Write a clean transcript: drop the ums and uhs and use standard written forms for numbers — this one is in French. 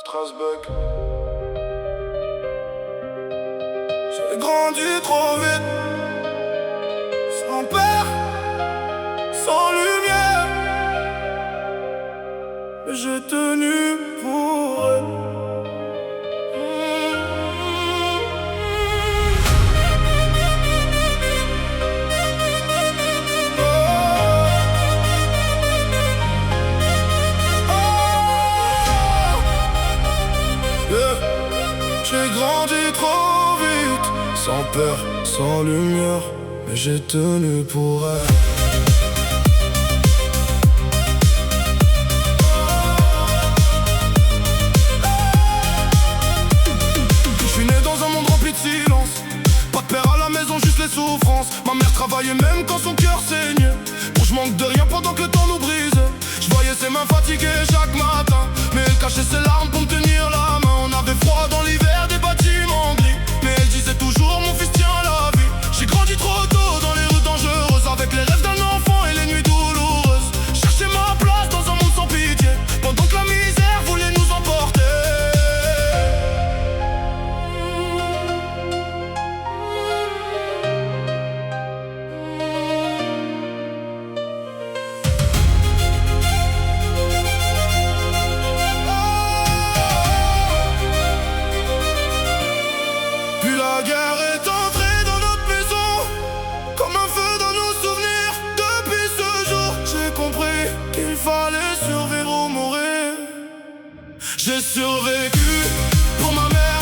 Strasbourg. J'ai grandi trop vite, sans père, sans lumière, mais j'ai tenu pour eux. J'ai grandi trop vite, sans peur, sans lumière, mais j'ai tenu pour elle. Je suis né dans un monde rempli de silence, pas de père à la maison, juste les souffrances. Ma mère travaillait même quand son cœur saignait, pour je manque de rien pendant que le temps nous brise. Je voyais ses mains fatiguées chaque matin, mais elle cachait ses larmes pour me tenir la main. On avait froid dans l'hiver, des bâtiments gris, mais elle disait toujours mon fils tient la vie. J'ai grandi trop tôt dans les rues dangereuses, avec les rêves d'un enfant et les nuits douloureuses. Chercher ma place dans un monde sans pitié, pendant que la misère voulait nous emporter. La guerre est entrée dans notre maison, comme un feu dans nos souvenirs. Depuis ce jour, j'ai compris qu'il fallait survivre ou mourir. J'ai survécu pour ma mère